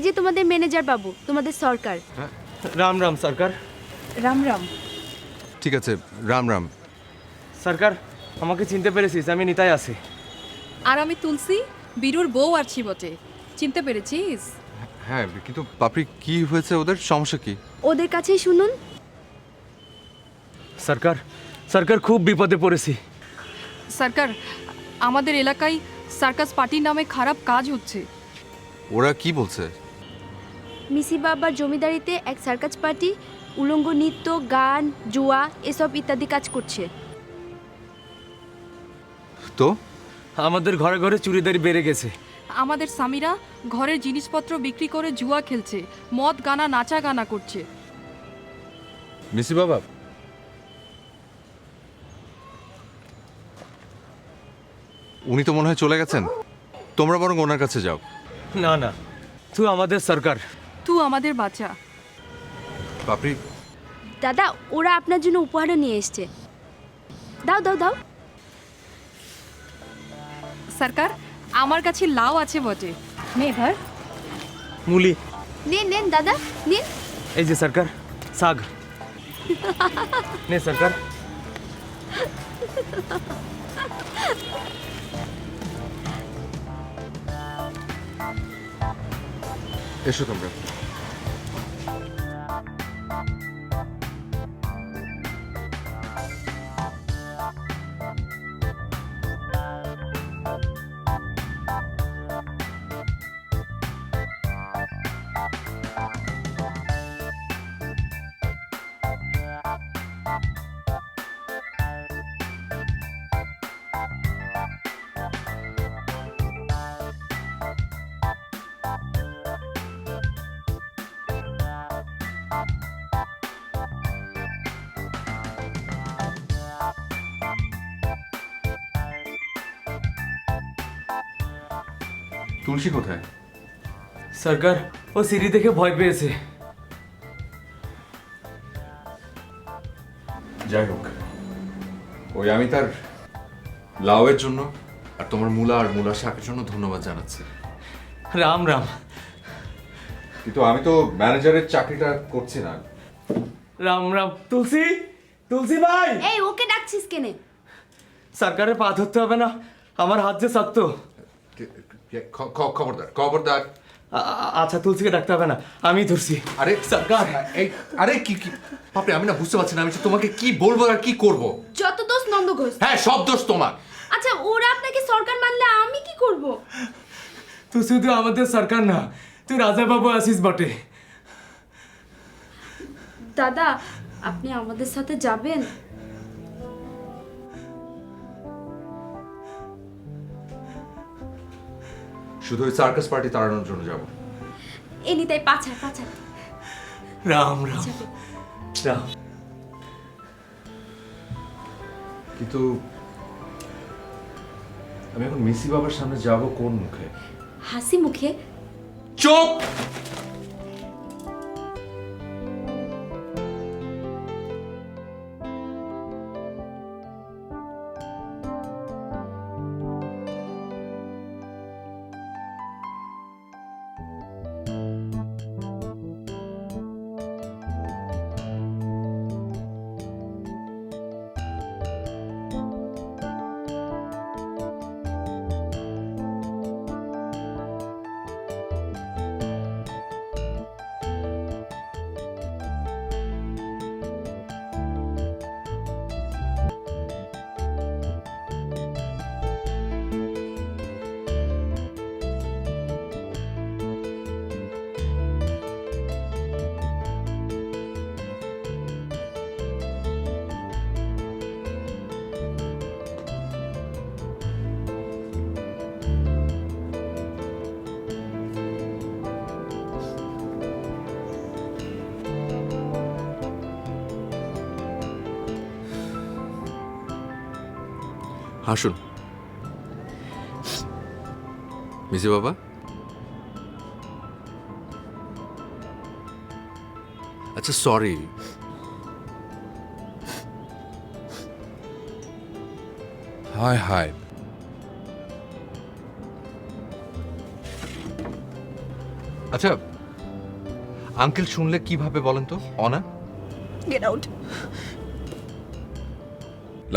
যে তোমাদের ম্যানেজার বাবু, তোমাদের সরকার। রাম রাম সরকার। রাম রাম। ঠিক আছে, রাম রাম। সরকার, আমাকে চিনতে পেরেছিস? আমি নিতাই আছি। আর আমি তুলসী, বীরুর বউ আছি বটে। চিনতে পেরেছিস? হ্যাঁ, কিন্তু পাপড়ি কি হয়েছে? ওদের সমস্যা কি? ওদের কাছেই শুনুন। সরকার, সরকার খুব বিপদে পড়েছি। সরকার, আমাদের এলাকায় সার্কাস পার্টির নামে খারাপ কাজ হচ্ছে। ওরা কি বলছে? মিসি বাবার জমিদারিতে এক সার্কাস পার্টি উলঙ্গ নৃত্য, গান, জুয়া এসব ইত্যাদি কাজ করছে। তো আমাদের ঘরে ঘরে চুরিদারি বেড়ে গেছে। আমাদের স্বামীরা ঘরের জিনিসপত্র বিক্রি করে জুয়া খেলছে, মদ গানা নাচা গানা করছে। মিসি বাবা, উনি তো মনে হয় চলে গেছেন। তোমরা বরং ওনার কাছে যাও। না না, তুই আমাদের সরকার। তুই আমাদের বাচ্চা। পাপড়ি, দাদা, ওরা আপনার জন্য উপহারও নিয়ে এসছে। দাও দাও দাও। সরকার, আমার কাছে লাউ আছে বটে। নে ধর। মুলি। নিন নিন দাদা, নিন। এই যে সরকার, শাক। নে সরকার। এসো তোমরা। তুলসী কোথায়? সরকার, ও সিঁড়ি দেখে ভয় পেয়েছে। যাই হোক, ওই আমি তার লাউয়ের জন্য আর তোমার মূলা আর মূলা শাকের জন্য ধন্যবাদ জানাচ্ছি। রাম রাম। কিন্তু আমি তো ম্যানেজারের চাকরিটা করছি না। রাম রাম। তুলসী, তুলসী ভাই। এই, ওকে ডাকছিস কেনে? সরকারের পা ধরতে হবে না, আমার হাত যে শক্ত। খবরদার খবরদার। আচ্ছা, তুলসীকে ডাকতে হবে না, আমি ধরছি। আরে সরকার, এই আরে কি কি পাপড়ি, আমি না বুঝতে পারছি না আমি যে তোমাকে কি বলবো আর কি করব। যত দোষ নন্দ ঘোষ। হ্যাঁ, সব দোষ তোমার। আচ্ছা, ওরা আপনাকে সরকার মানলে আমি কি করব? তুই শুধু আমাদের সরকার না, তুই রাজা বাবু আছিস বটে। দাদা, আপনি আমাদের সাথে যাবেন? শুধু ওই সার্কাস পার্টি তাড়ানোর জন্য যাব। এনি তাই পাছায় পাছায় রাম রাম যাবে। রাম। কিন্তু আমি এখন মিসি বাবার সামনে যাব কোন মুখে? হাসি মুখে। চুপ! হাসুন মিসি বাবা। আচ্ছা, সরি। হায় হায়। আচ্ছা, আঙ্কেল শুনলে কিভাবে বলেন তো? অনা, গেট আউট।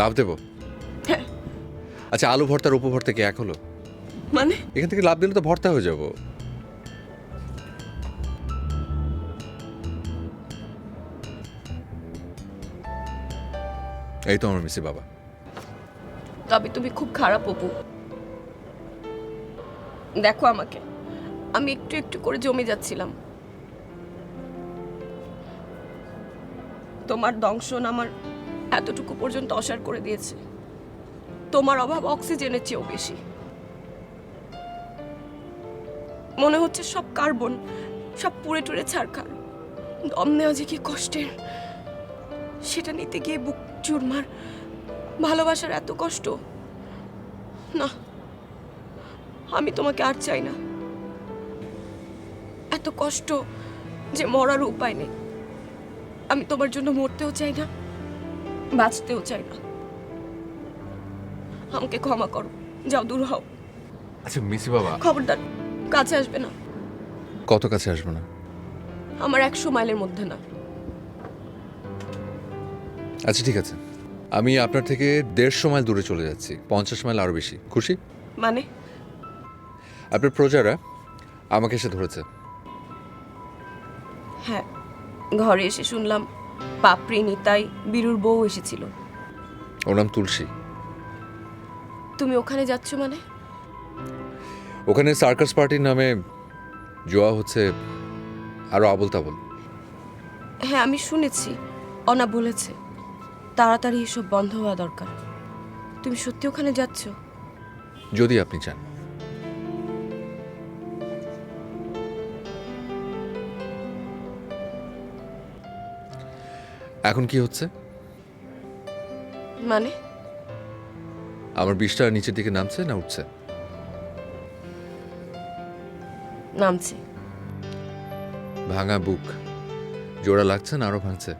লাভ দেব? হ্যাঁ। আচ্ছা, আলু ভর্তার উপভর্তা কি এক হলো? মানে এখান থেকে লাভ দিলে তো ভর্তা হয়ে যাব। এই তো আমার মিসি বাবা। তবে তুমি খুব খারাপ অপু। দেখো আমাকে, আমি একটু একটু করে জমে যাচ্ছিলাম। তোমার দংশন আমার এতটুকু পর্যন্ত অসাড় করে দিয়েছে। তোমার অভাব অক্সিজেনের চেয়েও বেশি। মনে হচ্ছে সব কার্বন, সব পুড়ে টুড়ে ছারখার। দম নেওয়া যে কি কষ্টের, সেটা নিতে গিয়ে বুক চুরমার। ভালোবাসার এত কষ্ট না, আমি তোমাকে আর চাই না। এত কষ্ট যে মরার উপায় নেই। আমি তোমার জন্য মরতেও চাই না, বাঁচতেও চাই না। আমাকে ক্ষমা করো, যাও দূর হও। আচ্ছা মিসি বাবা, খবরদার কাছে আসবে না। কত কাছে আসবো না? আমার 100 মাইলের মধ্যে না। আচ্ছা ঠিক আছে, আমি আপনার থেকে 150 মাইল দূরে চলে যাচ্ছি, 50 মাইল আরো বেশি। খুশি? মানে আপনার প্রজারা আমাকে এসে ধরেছে। হ্যাঁ, ঘরে এসে শুনলাম পাপড়ি, নিতাই, বীরুর বউ এসেছিল। ওর নাম তুলসী। তুমি ওখানে যাচ্ছ মানে? ওখানে সার্কাস পার্টির নামে জোয়া হচ্ছে, আরো আবল তাবল। হ্যাঁ, আমি শুনেছি, অনা বলেছে। তাড়াতাড়ি এসব বন্ধ হওয়া দরকার। তুমি সত্যি ওখানে যাচ্ছ? যদি আপনি চান। এখন কি হচ্ছে? মানে আমার বিষটা নিচের দিকে নামছে না উঠছে? নামছে। ভাঙা বুক জোড়া লাগছে না আরো ভাঙছে?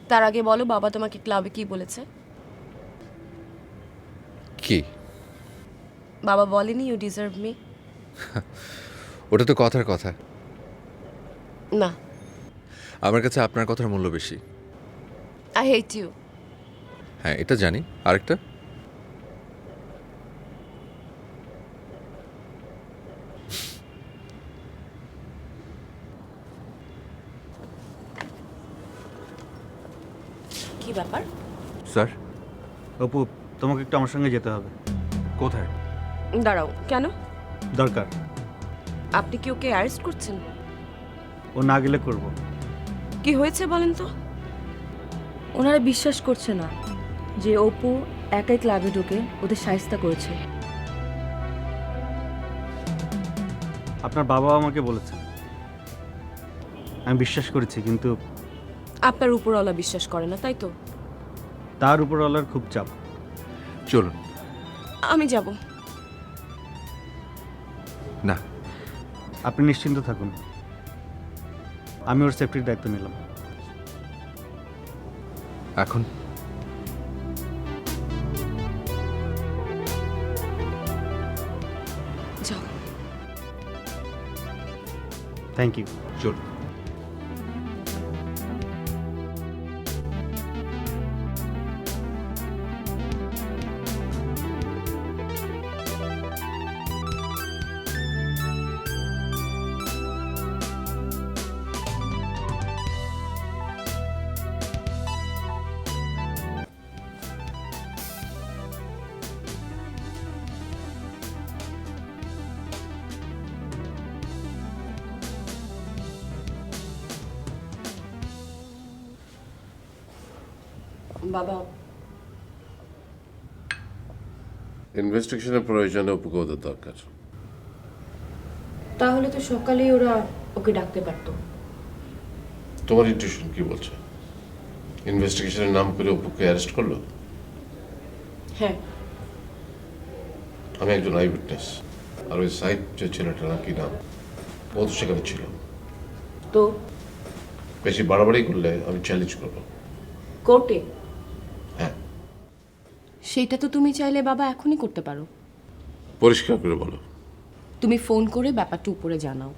তার আগে বলো, বাবা তোমাকে ক্লাবে কি বলেছে? কি? বাবা বলেনি ইউ ডিজার্ভ মি? ওটা তো কথার কথা। না, আমার কাছে আপনার কথার মূল্য বেশি। I hate you. হ্যাঁ, এটা জানি। আরেকটা? কি ব্যাপার? স্যার। অপু, তোমাকে একটু আমার সঙ্গে যেতে হবে। কোথায়? দাঁড়াও, কেন? দরকার। আপনি কি ওকে অ্যারেস্ট করছেন? ও না গেলে করব। কি হয়েছে বলেন তো? ওনারা বিশ্বাস করছে না যে অপু একাই ক্লাবে ঢুকে ওদের শায়েস্তা করেছে। আপনার বাবা আমাকে বলেছেন, আমি বিশ্বাস করেছি, কিন্তু আপনার উপরওয়ালা বিশ্বাস করে না, তাই তো? তার উপরওয়ালার খুব চাপ। চলুন। আমি যাব। না, আপনি নিশ্চিন্ত থাকুন, আমি ওর সেফটির দায়িত্ব নিলাম। এখন যাও। Thank you. চলুন। বাবা, ইনভেস্টিগেশনের প্রয়োজনে উপকৌদের দরকার। তাহলে তো সকালেই ওরা ওকে ডাকতে পারতো। তোমার ইনটিউশন কি বলছে? ইনভেস্টিগেশনের নাম করে অপুকে অ্যারেস্ট করলো? হ্যাঁ, আমি একজন আই উইটনেস, আর ওই সাইড যে ছেলেটা নাকি নাম, ও তো সেখানে ছিল। তো বেশি বাড়াবাড়ি করলে আমি চ্যালেঞ্জ করবো। কোর্টে? হ্যাঁ, সেটা তো তুমি চাইলে বাবা এখনই করতে পারো। পরিষ্কার করে বলো। তুমি ফোন করে ব্যাপারটা উপরে জানাও।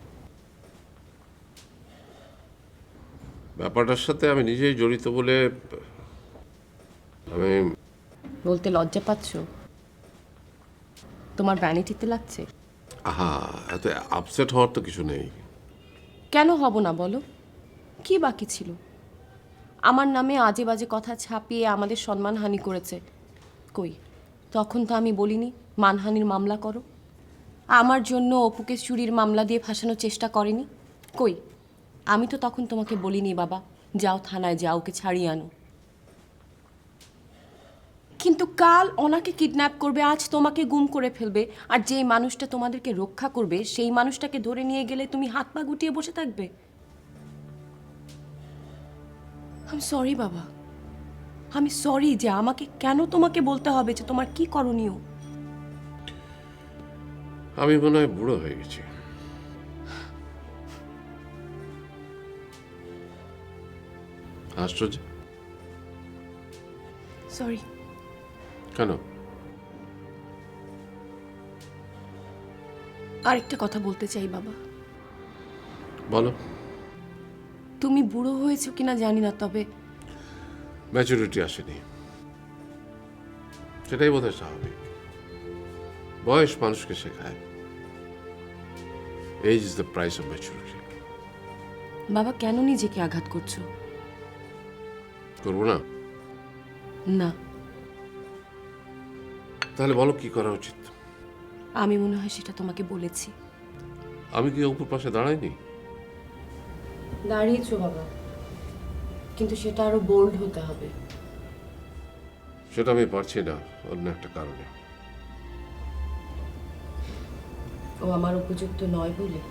ব্যাপারটার সাথে আমি নিজেই জড়িত বলে আমি বলতে লজ্জা পাচ্ছ? তোমার ভ্যানিটিতে লাগছে? আহা, এত আপসেট হওয়ার তো কিছু নেই। কেন হব না বলো? কি বাকি ছিল? আমার নামে আজে বাজে কথা ছাপিয়ে আমাদের সম্মানহানি করেছে। কই, তখন তো আমি বলিনি মানহানির মামলা করো। আমার জন্য অপুকে চুরির মামলা দিয়ে ফাঁসানোর চেষ্টা করেনি। কই, আমি তো তখন তোমাকে বলিনি বাবা যাও থানায় যাও, ওকে ছাড়িয়ে আনো। কিন্তু কাল ওনাকে কিডন্যাপ করবে, আজ তোমাকে গুম করে ফেলবে, আর যেই মানুষটা তোমাদেরকে রক্ষা করবে সেই মানুষটাকে ধরে নিয়ে গেলে তুমি হাত পা গুটিয়ে বসে থাকবে? আমি সরি বাবা, আমি সরি যে আমাকে কেন তোমাকে বলতে হবে যে তোমার কি করণীয়। আমি মনে হয় বুড়ো হয়ে গেছি। আশ্চর্য। সরি। কেন? আরেকটা কথা বলতে চাই বাবা। বলো। তুমি বুড়ো হয়েছো কিনা জানি না, তবে ম্যাচুরিটি আসেনি, সেটাই বোধহয় স্বাভাবিক। বয়স মানুষকে শেখায়। Age is the price of maturity. বাবা কেন নিজেকে আঘাত করছো? করবো না? না, তাহলে বলো কি করা উচিত? আমি মনে হয় সেটা তোমাকে বলেছি। আমি কি অপুর পাশে দাঁড়াইনি? দাঁড়িয়েছো বাবা, কিন্তু সেটা আরো বোল্ড হতে হবে। সেটা আমি পারছি না অন্য একটা কারণে। ও আমার উপযুক্ত নয় বলে?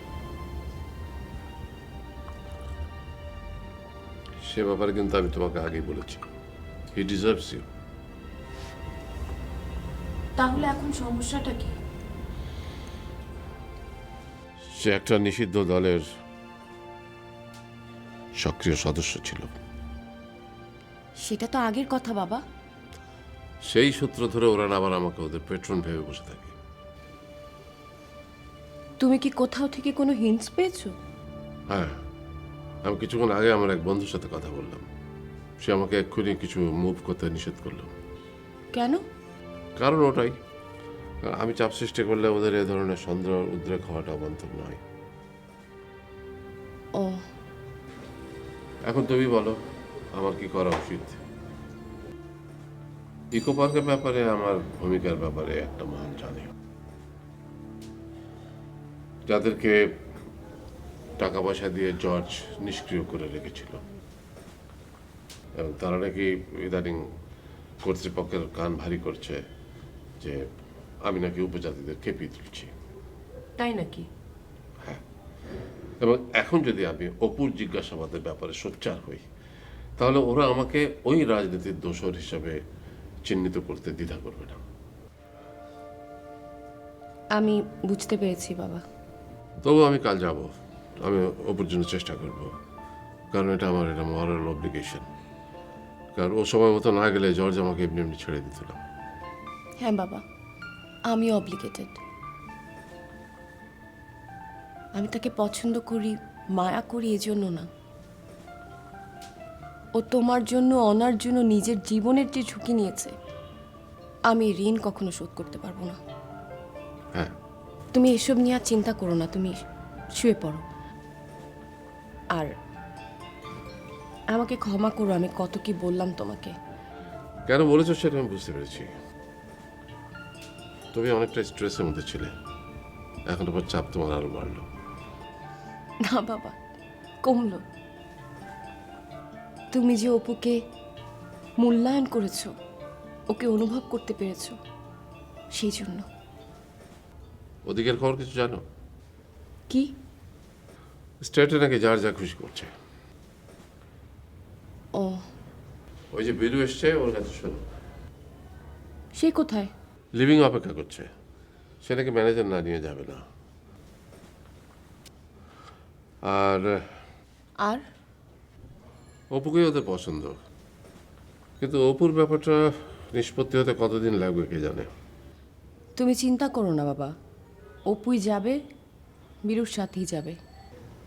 সে ব্যাপারে কিন্তু আমি তোমাকে আগেই বলেছি, হি ডিজার্ভস ইউ। তাহলে এখন সমস্যাটা কি? সে একটা নিষিদ্ধ দলের সক্রিয় সদস্য ছিল। সেটা তো আগের কথা বাবা। সেই সূত্র ধরে ওরা আবার আমাকে ওদের পেট্রন ভেবে বসে থাকে। তুমি কি কোথাও থেকে কোনো হিন্টস পেয়েছো? হ্যাঁ, আমি কিছুক্ষণ আগে আমার এক বন্ধুর সাথে কথা বললাম। সে আমাকে এক্ষুনি কিছু মুভ করতে নিষেধ করলো। কেন? কারণ ওটাই, আমি চাপ সৃষ্টি করলে ওদের এ ধরনের সন্দেহ উদ্রেক হওয়াটা অবান্তর নয়। ও, এখন তুমি বলো আমার কি করা উচিত? ইকো পার্কের ব্যাপারে আমার ভূমিকার ব্যাপারে একটা মান জানে, যাদেরকে টাকা পয়সা দিয়ে জর্জ নিষ্ক্রিয় করে রেখেছিল, এবং তারা নাকি ইদানিং কর্তৃপক্ষের কান ভারী করছে যে আমি নাকি উপজাতিদের খেপিয়ে তুলছি। তাই নাকি? এবং এখন যদি আমি অপুর জিজ্ঞাসাবাদের ব্যাপারে সোচ্চার হই, তাহলে ওরা আমাকে ওই রাজনীতির দোষর হিসাবে চিহ্নিত করতে দ্বিধা করবে না। আমি বুঝতে পেরেছি বাবা। তবু আমি কাল যাব, আমি অপুর জন্য চেষ্টা করব, কারণ এটা আমার এটা মরাল অব্লিগেশন। কারণ ও সময় মতো না গেলে জর্জ আমাকে এমনি এমনি ছেড়ে দিত না। হ্যাঁ বাবা, আমি অব্লিগেটেড। আমি তাকে পছন্দ করি, মায়া করি এজন্য না। ও তোমার জন্য, অনার জন্য নিজের জীবনের যে ঝুঁকি নিয়েছে, আমি ঋণ কখনো শোধ করতে পারবো না। হ্যাঁ, তুমি এসব নিয়ে আর চিন্তা করো না, তুমি শুয়ে পড়ো। আর আমাকে ক্ষমা করো, আমি কত কি বললাম তোমাকে। কেন বলেছো সেটা আমি বুঝতে পেরেছি। তুমি অনেকটা স্ট্রেসের মধ্যে ছিলে, এখন আবার চাপ তোমার আরো বাড়লো। না বাবা, কমলো। তুমি যে অপুকে মূল্যায়ন করেছো, ওকে অনুভব করতে পেরেছো, সেই জন্য। ওদিকের খবর কিছু জানো? কি? স্টেটে নাকি যার যা খুশি করছে। ও, ওই যে বিলু এসছে, ওর কাছে শোনো। সে কোথায়? লিভিং অপেক্ষা করছে, সে নাকি ম্যানেজার না নিয়ে যাবে না। আর আর অপুকেই ওদের পছন্দ, কিন্তু অপুর ব্যাপারটা নিষ্পত্তি হতে কতদিন লাগবে কে জানে। তুমি চিন্তা করো না বাবা, অপুই যাবে, বীরুর সাথেই যাবে।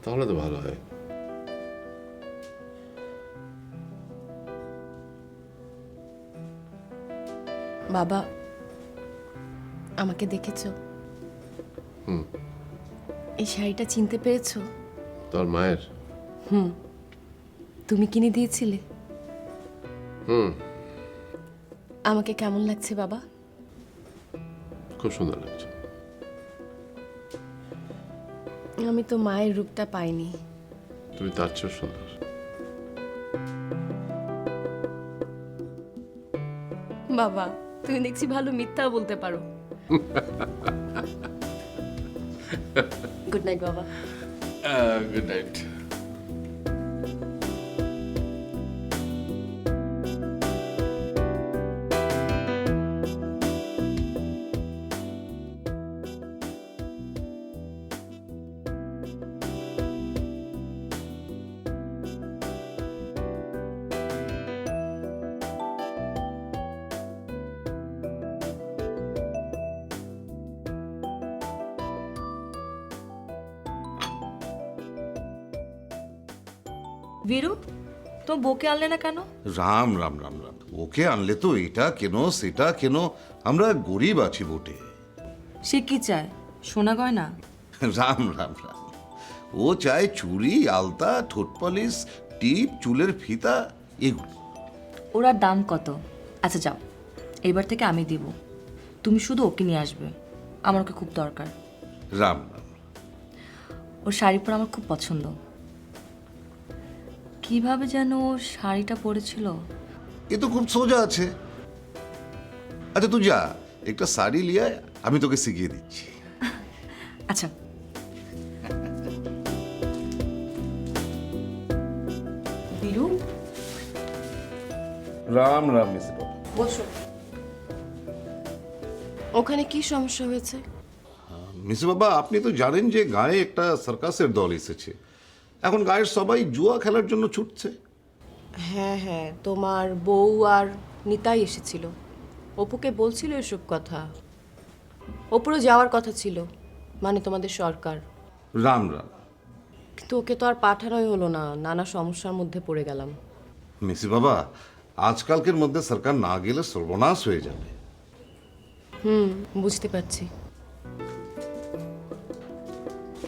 তাহলে তো ভালো হয়। বাবা, আমাকে দেখেছো? এই শাড়িটা চিনতে পেরেছো? তোর মায়ের? তুমি কিনে দিয়েছিলে। হুম, আমাকে কেমন লাগছে বাবা? খুব সুন্দর লাগছে। আমি তো মায়ের রূপটা পাইনি। তুমি তার চেয়েও সুন্দর। বাবা, তুমি দেখছি ভালো মিথ্যা বলতে পারো। গুড নাইট বাবা। Good night. বীরু, তো বউকে আনলে না কেন? রাম রাম রাম রাম, ওকে আনলে তো এটা কেন সেটা কেন, আমরা গরিব আছি বটে। সে কি চায়? সোনা গয়না? রাম রাম রাম, ও চায় চুড়ি, আলতা, ঠোঁট পলিশ, টিপ, চুলের ফিতা, এগুলো। ওরা দাম কত? আচ্ছা যাও, এবার থেকে আমি দিব, তুমি শুধু ওকে নিয়ে আসবে, আমার ওকে খুব দরকার। রাম রাম, ওর শাড়ি পরা আমার খুব পছন্দ। কিভাবে যেন ও শাড়িটা পরেছিল? এ তো খুব সোজা আছে। আচ্ছা তুই যা, একটা শাড়ি লিয়ে আয়, আমি তোকে শিখিয়ে দিচ্ছি। আচ্ছা। বীরু, রাম রাম মিস বাবু। বসো। ওখানে কি সমস্যা হয়েছে? মিস বাবা, আপনি তো জানেন যে গায়ে একটা সার্কাসের দল এসেছে, এখন গায়ের সবাই জুয়া খেলার জন্য ছুটছে। হ্যাঁ হ্যাঁ, তোমার বউ আর নিতাই এসেছিল। অপুকে বলছিল এসব কথা। অপুরও যাওয়ার কথা ছিল, মানে তোমাদের সরকার। রাম রাম। কিন্তু ওকে তো আর পাঠানোই হলো না, নানা সমস্যার মধ্যে পড়ে গেলাম। মিসি বাবা, আজকালকের মধ্যে সরকার না গেলে সর্বনাশ হয়ে যাবে। বুঝতে পারছি।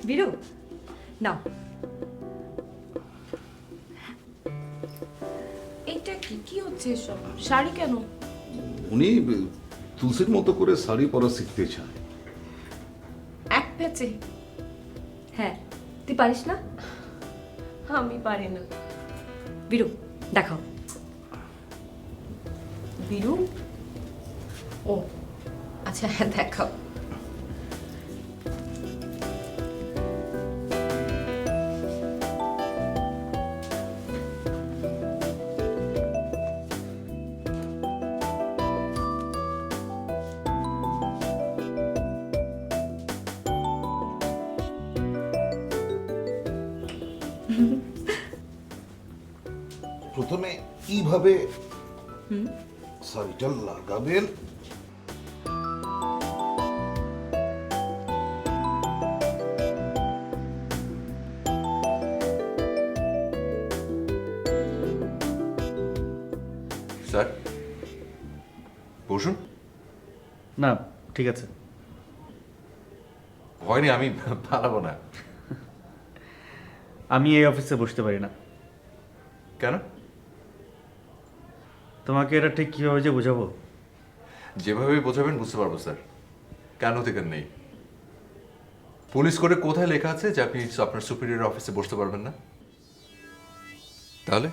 বীরু নাও। এটা কি কি হচ্ছে এসব? শাড়ি কেন? উনি তুলসীর মতো করে শাড়ি পরা শিখতে চায়। এক প্যাচে? হ্যাঁ, তুই পারিস না? আমি পারি না। বীরু দেখাও। বীরু? ও আচ্ছা, হ্যাঁ দেখাও। প্রথমে এইভাবে শাড়িটা লাগাবেন, স্যার বসুন। না ঠিক আছে। হয়নি, আমি পালাবো না। আমি এই অফিসে বসতে পারি না। কেন? তোমাকে এটা ঠিক কীভাবে যে বোঝাবো? যেভাবে বোঝাবেন বুঝতে পারবো স্যার। কেন থেকে নেই? পুলিশ কোডে কোথায় লেখা আছে যে আপনি আপনার সুপিরিয়র অফিসে বসতে পারবেন না? তাহলে